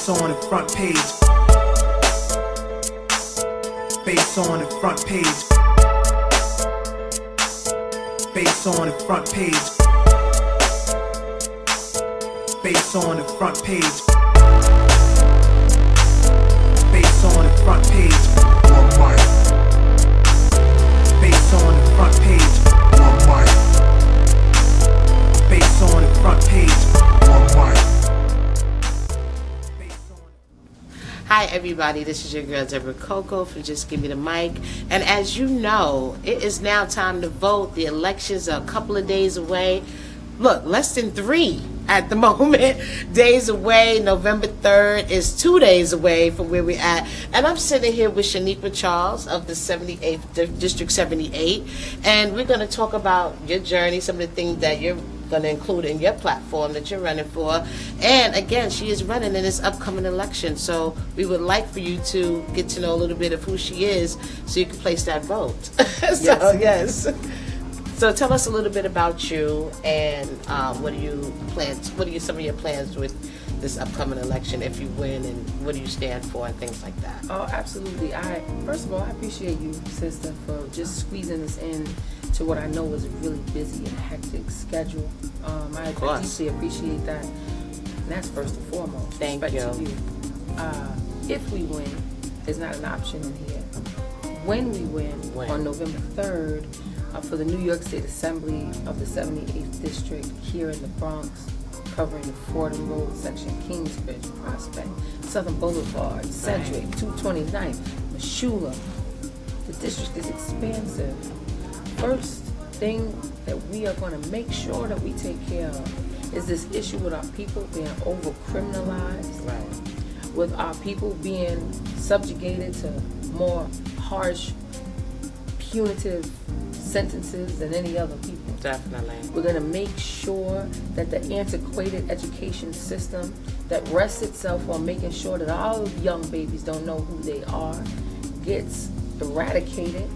Face on the front page. Face on the front page. Face on the front page. Face on the front page. Face on the front page. One mic. Face on the front page. One mic. Face on the front page. One mic. Hi everybody, this is your girl Debra Coco from Just Give Me the Mic. And as you know, it is now time to vote. The elections are a couple of days away. Look, less than 3 at the moment. Days away. November 3rd is 2 days away from where we're at. And I'm sitting here with Shanequa Charles of the 78th District 78. And we're going to talk about your journey, some of the things that you're going to include in your platform that you're running for. And again, she is running in this upcoming election, so we would like for you to get to know a little bit of who she is so you can place that vote. Yes. So tell us a little bit about you and what are some of your plans with this upcoming election if you win, and what do you stand for and things like that? Oh, absolutely. First of all, I appreciate you, sister, for just squeezing us in to what I know is a really busy and hectic schedule. I deeply appreciate that. And that's first and foremost. Thank you. To you. If we win, is not an option in here. When we win on November 3rd for the New York State Assembly of the 78th District here in the Bronx, covering the Fordham Road section, Kingsbridge, Prospect, Southern Boulevard, Sedgwick, 229th, Meshulam. The district is expansive. First thing that we are going to make sure that we take care of is this issue with our people being over-criminalized, with our people being subjugated to more harsh, punitive sentences than any other people. Definitely. We're going to make sure that the antiquated education system that rests itself on making sure that all young babies don't know who they are gets eradicated,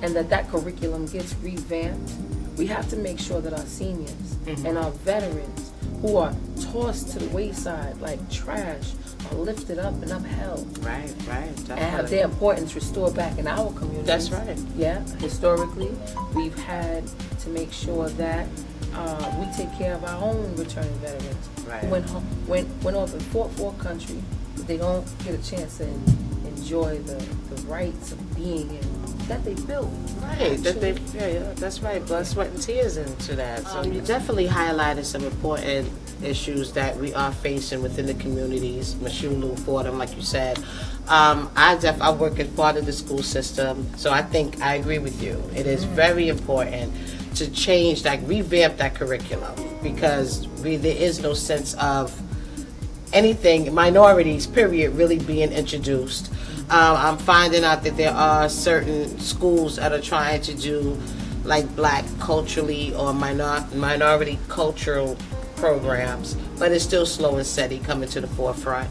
and that curriculum gets revamped. We have to make sure that our seniors and our veterans who are tossed to the wayside like trash are lifted up and upheld. Definitely. And have their importance restored back in our community. That's right. Yeah, historically, we've had to make sure that we take care of our own returning veterans who went off and fought for a country that they don't get a chance to enjoy the rights of being in that they built. That's right. Blood, sweat, and tears into that. So you definitely highlighted some important issues that we are facing within the communities. Meshulam, Fordham, like you said. I work as part of the school system, so I think I agree with you. It is very important to change, revamp that curriculum, because there is no sense of anything, minorities, period, really being introduced. I'm finding out that there are certain schools that are trying to do black culturally or minority cultural programs, but it's still slow and steady coming to the forefront.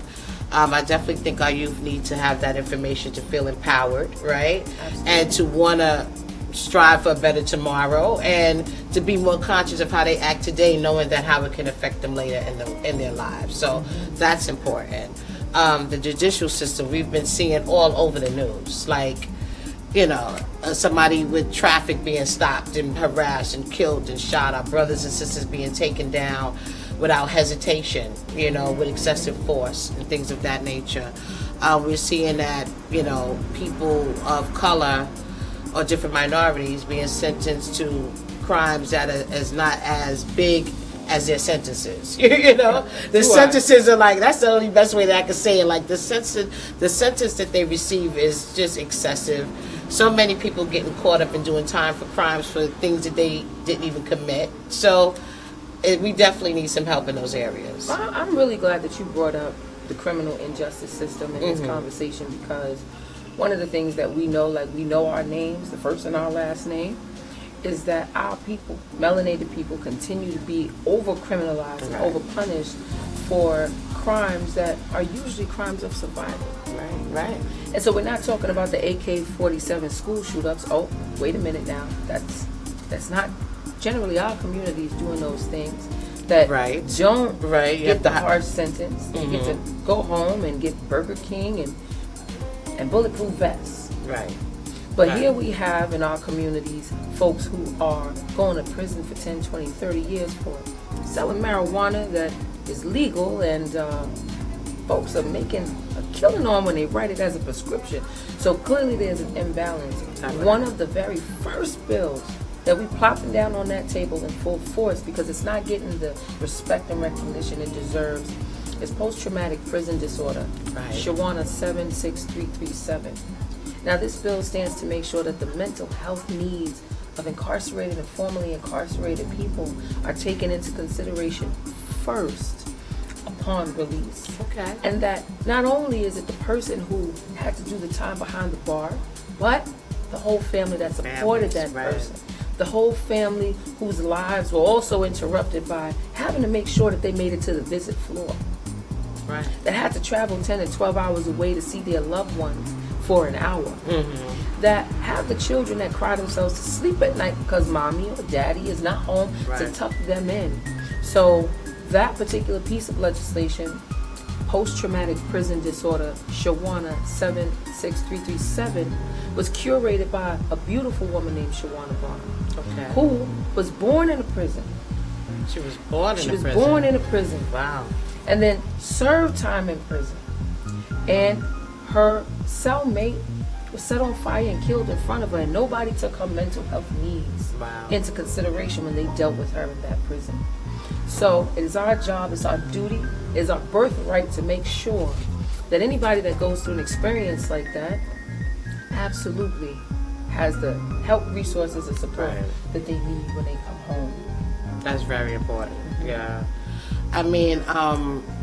I definitely think our youth need to have that information to feel empowered, Absolutely. And to want to strive for a better tomorrow, and to be more conscious of how they act today, knowing that how it can affect them later in their lives. So that's important. The judicial system, we've been seeing all over the news, somebody with traffic being stopped and harassed and killed and shot, our brothers and sisters being taken down without hesitation, with excessive force and things of that nature. We're seeing that, people of color or different minorities being sentenced to crimes that is not as big as their sentences. The sentences are that's the only best way that I can say it. The sentence that they receive is just excessive. So many people getting caught up in doing time for crimes for things that they didn't even commit. So we definitely need some help in those areas. I'm really glad that you brought up the criminal injustice system in this conversation, because one of the things that we know, we know our names, the first and our last name, is that our people, melanated people, continue to be over-criminalized and over-punished for crimes that are usually crimes of survival. Right. And so we're not talking about the AK-47 school shoot-ups. Oh, wait a minute now. That's not generally our communities doing those things. that Right. don't Right. You get have the to harsh sentence. They get to go home and get Burger King and bulletproof vests. Right. But Right. here we have in our communities folks who are going to prison for 10, 20, 30 years for selling marijuana that is legal, and folks are making a killing on when they write it as a prescription. So clearly there's an imbalance. One of the very first bills that we plopping down on that table in full force, because it's not getting the respect and recognition it deserves, is post-traumatic prison disorder, Right. Shanequa 76337. Now this bill stands to make sure that the mental health needs of incarcerated and formerly incarcerated people are taken into consideration first upon release. Okay. And that not only is it the person who had to do the time behind the bar, but the whole family that supported that Families, right. person. The whole family whose lives were also interrupted by having to make sure that they made it to the visit floor. Right. That had to travel 10 to 12 hours away to see their loved ones for an hour. That have the children that cry themselves to sleep at night because mommy or daddy is not home to Right. tuck them in. So that particular piece of legislation, post-traumatic prison disorder, Shanequa 76337, was curated by a beautiful woman named Shanequa Charles, Okay. who was born in a prison. She was born in She a was prison. born in a prison. Wow. And then served time in prison. And her cellmate was set on fire and killed in front of her, and nobody took her mental health needs Wow. into consideration when they dealt with her in that prison. So it is our job, it's our duty, it's our birthright to make sure that anybody that goes through an experience like that absolutely has the help, resources, and support Right. that they need when they come home. That's very important. Yeah. I mean,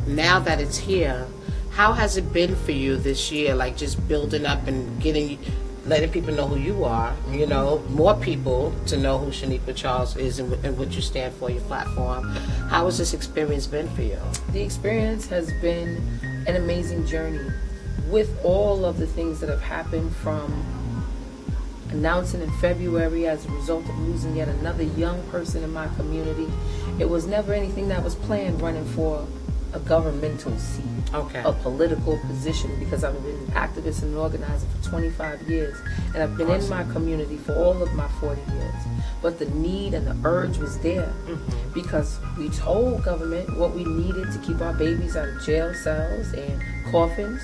now that it's here, how has it been for you this year? Like just building up and letting people know who you are, you know, more people to know who Shanequa Charles is and what you stand for, your platform. How has this experience been for you? The experience has been an amazing journey with all of the things that have happened, from announcing in February as a result of losing yet another young person in my community. It was never anything that was planned running for a governmental seat, Okay. a political position, because I've been an activist and an organizer for 25 years, and I've been in my community for all of my 40 years. But the need and the urge was there, because we told government what we needed to keep our babies out of jail cells and coffins,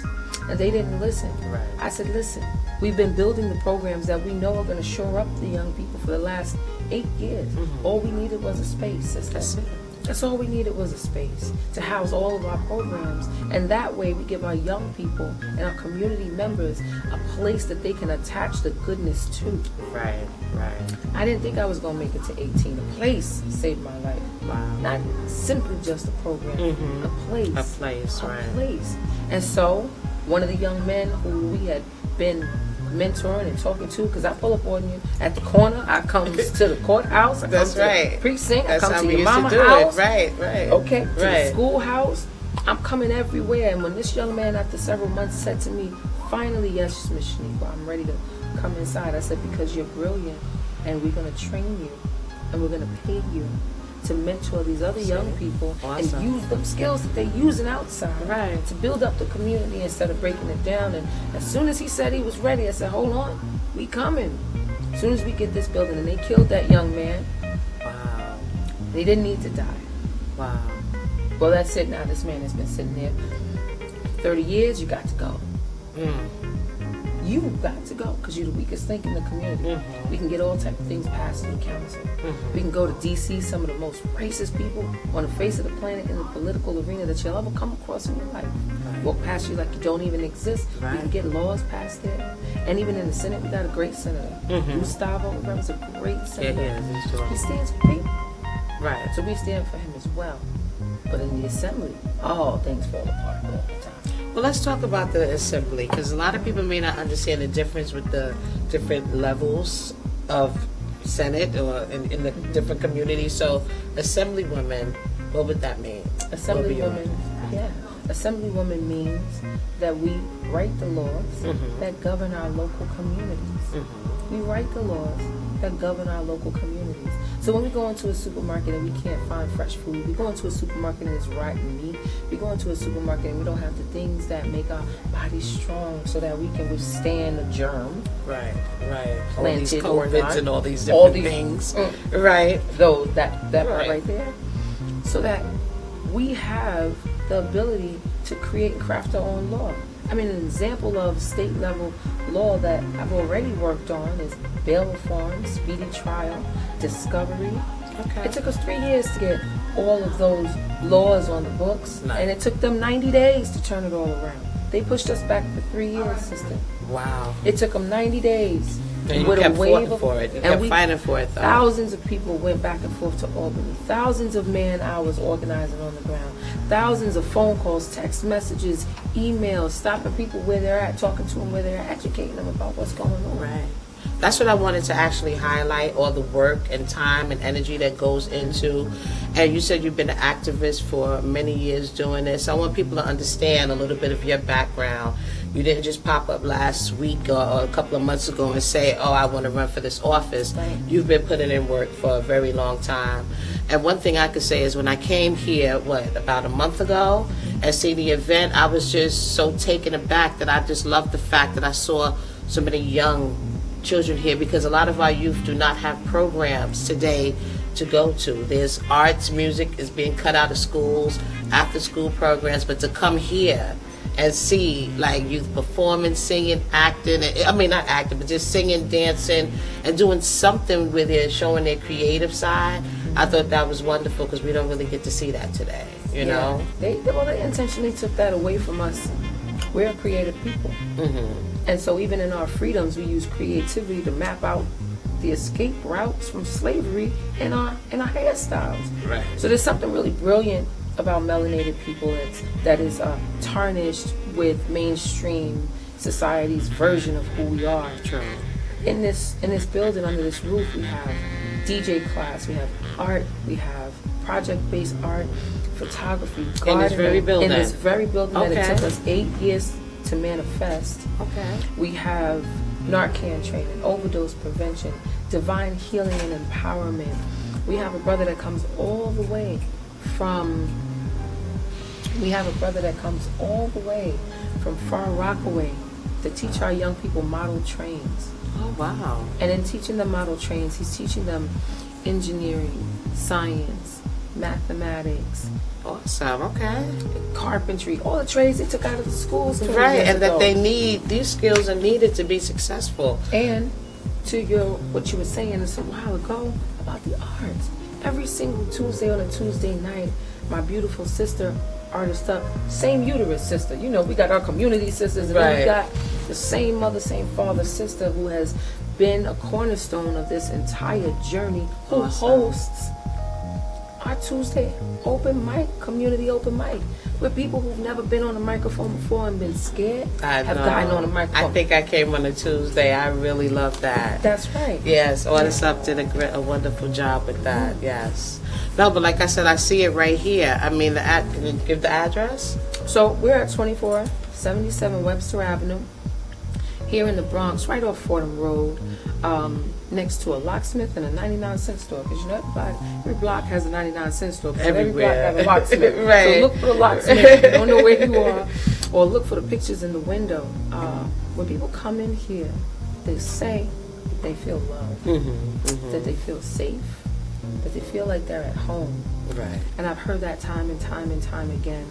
and they didn't listen. Right. I said, listen, we've been building the programs that we know are going to shore up the young people for the last 8 years. All we needed was a space, sister. That's it. That's all we needed, was a space to house all of our programs. And that way we give our young people and our community members a place that they can attach the goodness to. Right, right. I didn't think I was going to make it to 18. A place saved my life. Wow. Not simply just a program, a place. A place, A right. place. And so one of the young men who we had been mentoring and talking to, because I pull up on you at the corner, I come to the courthouse, I That's come to right. the precinct, That's I come how to we your used mama to do house, it. Right, right. okay, to the Right. schoolhouse. I'm coming everywhere. And when this young man, after several months, said to me, finally, yes, Miss Shanequa, I'm ready to come inside, I said, because you're brilliant, and we're going to train you, and we're going to pay you to mentor these other young people Awesome. and use the skills that they're using outside, Right. to build up the community instead of breaking it down. And as soon as he said he was ready, I said, hold on, we coming. As soon as we get this building, and they killed that young man, Wow. they didn't need to die. Wow. Well, that's it now. This man has been sitting there 30 years. You got to go. You got to go, because you're the weakest link in the community. We can get all type of things passed through the council. We can go to D.C., some of the most racist people on the face of the planet in the political arena that you'll ever come across in your life. Walk past you like you don't even exist. We Right. can get laws passed there. And even in the Senate, we got a great senator. Gustavo Rivera's a great Yeah, senator. he is. He's doing He stands for people. right. So we stand for him as well. But in the assembly, all things fall apart all the time. Well, let's talk about the assembly, because a lot of people may not understand the difference with the different levels of Senate or in the different communities. So, Assemblywoman, what would that mean? Assemblywoman, yeah. Assemblywoman means that we write the laws that govern our local communities. We write the laws that govern our local communities. So when we go into a supermarket and we can't find fresh food, we go into a supermarket and it's rotten meat. We go into a supermarket and we don't have the things that make our bodies strong so that we can withstand a germ. Right. All these Planted or COVIDs not. and all these different things. Right. Though that part right there. So that we have the ability to create and craft our own law. I mean, an example of state level law that I've already worked on is bail reform, speedy trial, discovery. Okay. It took us 3 years to get all of those laws on the books, Nice. and it took them 90 days to turn it all around. They pushed us back for 3 years, sister. Wow. It took them 90 days. And you with kept a wave fighting of- for it. You and kept we- fighting for it, though. Thousands of people went back and forth to Albany. Thousands of man hours organizing on the ground. Thousands of phone calls, text messages, emails, stopping people where they're at, talking to them where they're at, educating them about what's going on. Right. That's what I wanted to actually highlight, all the work and time and energy that goes into. And you said you've been an activist for many years doing this. I want people to understand a little bit of your background. You didn't just pop up last week or a couple of months ago and say, oh, I want to run for this office. Right. You've been putting in work for a very long time. And one thing I could say is when I came here, about a month ago, and see the event, I was just so taken aback that I just loved the fact that I saw so many young children here, because a lot of our youth do not have programs today to go to. There's arts, music is being cut out of schools, after school programs, but to come here and see like youth performing, singing, acting, I mean not acting, but just singing, dancing, and doing something with it, showing their creative side, I thought that was wonderful because we don't really get to see that today, you know? They intentionally took that away from us. We're creative people. And so even in our freedoms, we use creativity to map out the escape routes from slavery in our hairstyles. Right. So there's something really brilliant about melanated people that is tarnished with mainstream society's version of who we are. True. In this building, under this roof, we have DJ class, we have art, we have project-based art, photography, gardening. In this very building? In this very building that it Okay. took us 8 years to manifest. Okay. We have Narcan training, overdose prevention, divine healing and empowerment. We have a brother that comes all the way from Far Rockaway to teach our young people model trains. Oh, wow. And in teaching them model trains, he's teaching them engineering, science, mathematics, Awesome. Okay. carpentry, all the trades they took out of the schools 20 Right, years and that ago. they need, these skills are needed to be successful. And to what you were saying just a while ago about the arts. Every single Tuesday on a Tuesday night, my beautiful sister, artist up, same uterus sister. You know, we got our community sisters, and then we Right. got the same mother, same father sister who has been a cornerstone of this entire journey, who Awesome. hosts our Tuesday open mic, community open mic, where people who've never been on a microphone before and been scared have gotten on a microphone. I think I came on a Tuesday. I really love that. That's right. Yes, Artists Up did a wonderful job with that. Yes. No, but like I said, I see it right here. I mean, can you give the address? So we're at 2477 Webster Avenue, here in the Bronx, right off Fordham Road, next to a locksmith and a 99-cent store. Because you know, every block has a 99-cent store. But every block Everywhere. has a locksmith. Right. So look for the locksmith if you don't know where you are, or look for the pictures in the window. When people come in here, they say that they feel loved, that they feel safe, that they feel like they're at home. Right. And I've heard that time and time and time again.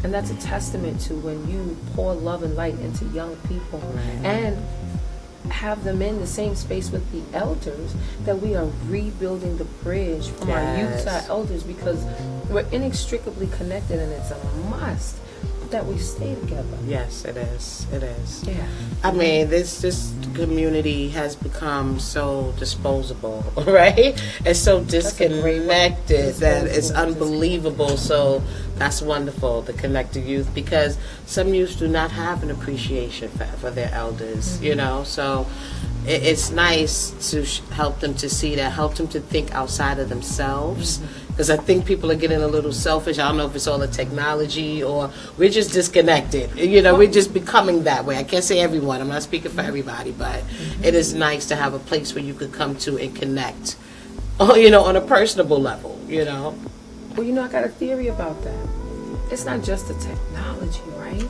And that's a testament to when you pour love and light into young people and have them in the same space with the elders, that we are rebuilding the bridge from our youth to our elders, because we're inextricably connected, and it's a must that we stay together. Yes, it is. It is. Yeah. I mean, this community has become so disposable, right? It's so disconnected that it's unbelievable. So that's wonderful, the connected youth, because some youth do not have an appreciation for their elders, you know. So it's nice to help them to see that, help them to think outside of themselves. Because I think people are getting a little selfish. I don't know if it's all the technology or we're just disconnected. You know, we're just becoming that way. I can't say everyone. I'm not speaking for everybody, but it is nice to have a place where you could come to and connect on a personable level, Well, I got a theory about that. It's not just the technology, right?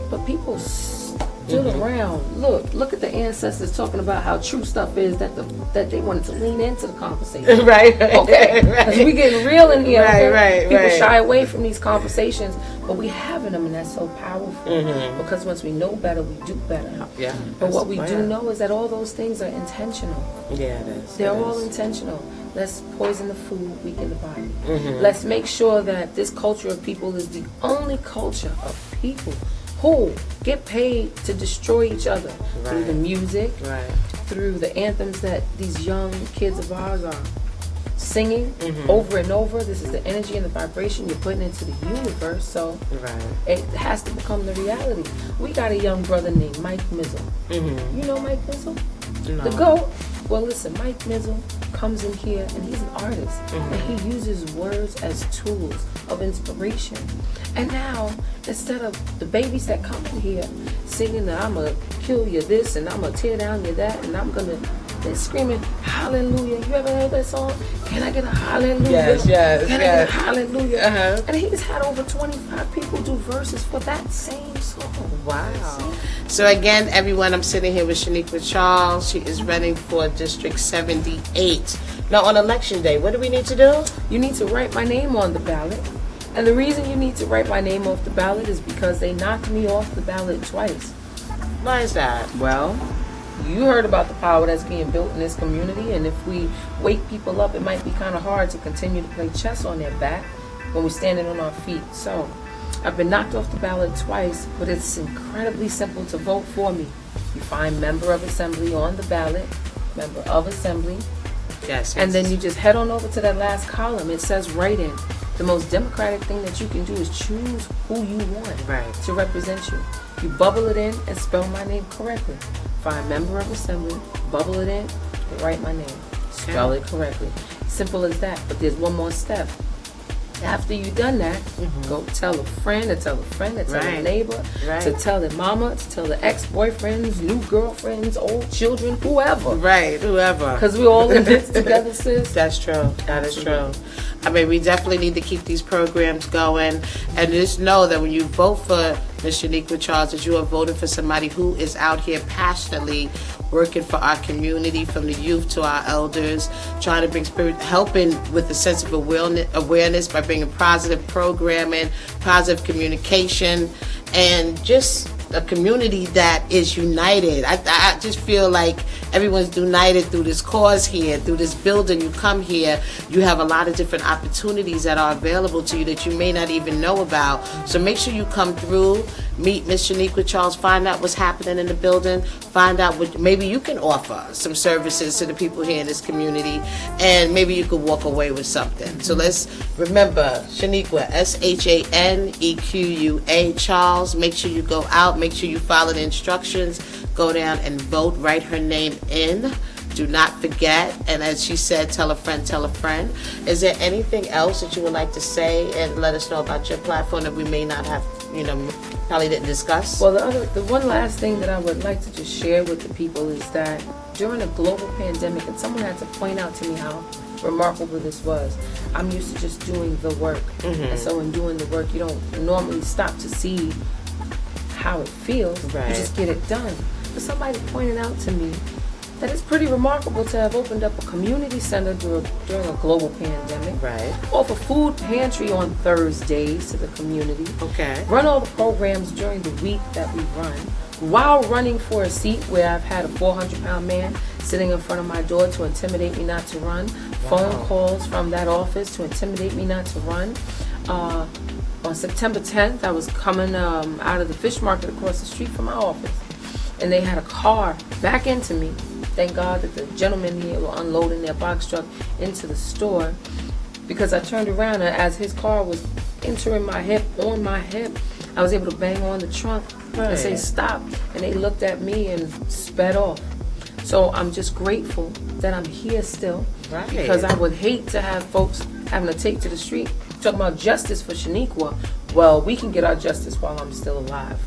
But people stood around. Look at the ancestors talking about how true stuff is that they wanted to lean into the conversation. Right. Okay. Because we getting real in here. Right. People shy away from these conversations, but we having them, and that's so powerful. Because once we know better, we do better. Yeah. But what we do know is that all those things are intentional. Yeah, it is. They're all intentional. Let's poison the food, weaken the body. Let's make sure that this culture of people is the only culture of people who get paid to destroy each other through the music, through the anthems that these young kids of ours are singing over and over. This is the energy and the vibration you're putting into the universe, so it has to become the reality. We got a young brother named Mike Mizzle. You know Mike Mizzle? No. The GOAT. Well, listen, Mike Mizzle comes in here and he's an artist, and he uses words as tools of inspiration. And now, instead of the babies that come in here singing that I'm going to kill you this and I'm going to tear down you that and I'm going to, they're screaming, hallelujah. You ever heard that song? Can I get a hallelujah? Yes. Can I get a hallelujah? And he's had over 25 people do verses for that same song. Wow. So again, everyone, I'm sitting here with Shanequa Charles. She is running for District 78. Now, on Election Day, what do we need to do? You need to write my name on the ballot. And the reason you need to write my name off the ballot is because they knocked me off the ballot twice. Why is that? Well, you heard about the power that's being built in this community, and if we wake people up, it might be kind of hard to continue to play chess on their back when we're standing on our feet. So I've been knocked off the ballot twice, but it's incredibly simple to vote for me. You find member of assembly on the ballot, member of assembly, Yes. and then you just head on over to that last column. It says write in. The most democratic thing that you can do is choose who you want to represent you. You bubble it in and spell my name correctly. Find member of assembly, bubble it in, and write my name. Spell it correctly. Simple as that. But there's one more step. After you've done that, go tell a friend, to tell a friend, to tell a neighbor, to tell their mama, to tell the ex-boyfriends, new girlfriends, old children, whoever. Whoever. Because we're all in this together, sis. That's true. That is true. I mean, we definitely need to keep these programs going. And just know that when you vote for Ms. Shanequa Charles, that you are voting for somebody who is out here passionately working for our community, from the youth to our elders, trying to bring spirit, helping with a sense of awareness by bringing positive programming, positive communication, and just a community that is united. I just feel like everyone's united through this cause here, through this building. You come here, you have a lot of different opportunities that are available to you that you may not even know about. So make sure you come through, meet Miss Shanequa Charles, find out what's happening in the building, find out what maybe you can offer some services to the people here in this community, and maybe you could walk away with something. So let's remember Shanequa, SHANEQUA Charles. Make sure you go out, make sure you follow the instructions, go down and vote, write her name in. Do not forget, and as she said, tell a friend, tell a friend. Is there anything else that you would like to say and let us know about your platform that we may not have, probably didn't discuss? Well, the one last thing that I would like to just share with the people is that during a global pandemic, and someone had to point out to me how remarkable this was. I'm used to just doing the work, and so in doing the work, you don't normally stop to see how it feels. You just get it done. But somebody pointed out to me that it's pretty remarkable to have opened up a community center during a global pandemic. Offer food pantry on Thursdays to the community. Run all the programs during the week that we run, while running for a seat where I've had a 400-pound man sitting in front of my door to intimidate me not to run. Phone calls from that office to intimidate me not to run. On September 10th, I was coming out of the fish market across the street from my office, and they had a car back into me. Thank God that the gentlemen here were unloading their box truck into the store, because I turned around, and as his car was entering my hip, on my hip, I was able to bang on the trunk and say stop, and they looked at me and sped off. So I'm just grateful that I'm here still, because I would hate to have folks having to take to the street talking about justice for Shanequa. Well, we can get our justice while I'm still alive.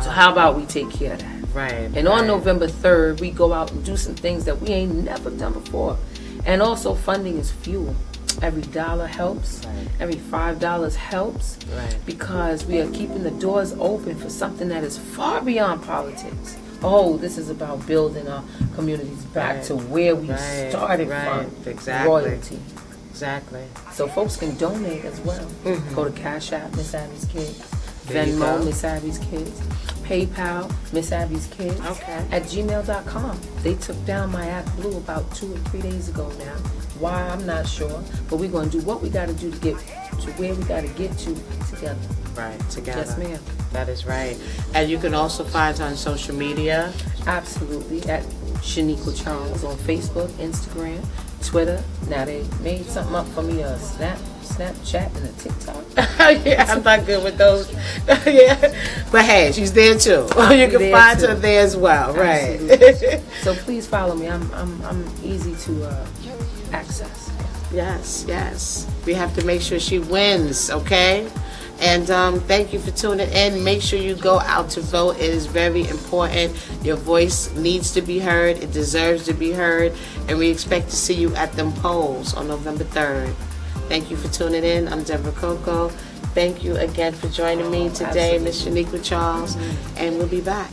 So how about we take care of that? And on November 3rd, we go out and do some things that we ain't never done before. And also, funding is fuel. Every dollar helps. Right. Every $5 helps. Right. Because we are keeping the doors open for something that is far beyond politics. Oh, this is about building our communities back Right. to where we Right. started Right. from. Exactly. Royalty. Exactly. So folks can donate as well. Mhm. Go to Cash App, Miss Abby's Kids. There you Venmo, go. Miss Abby's Kids. PayPal, Miss Abby's Kids. Okay. At gmail.com. They took down my Act Blue about 2 or 3 days ago now. Why, I'm not sure. But we're going to do what we got to do to get to where we got to get to together. Right. Together. Yes, ma'am. That is right. And you can also find her on social media. Absolutely. At Shanequa Charles on Facebook, Instagram, Twitter. Now they made something up for me, Snapchat and a TikTok. Yeah, I'm not good with those. Yeah, but hey, she's there too. You can there find too. her there as well, right? Absolutely. So please follow me. I'm easy to access. Yes, yes. We have to make sure she wins, okay? And thank you for tuning in. Make sure you go out to vote. It is very important. Your voice needs to be heard. It deserves to be heard. And we expect to see you at them polls on November 3rd. Thank you for tuning in. I'm Debra Coco. Thank you again for joining me today, Miss Shanequa Charles. And we'll be back.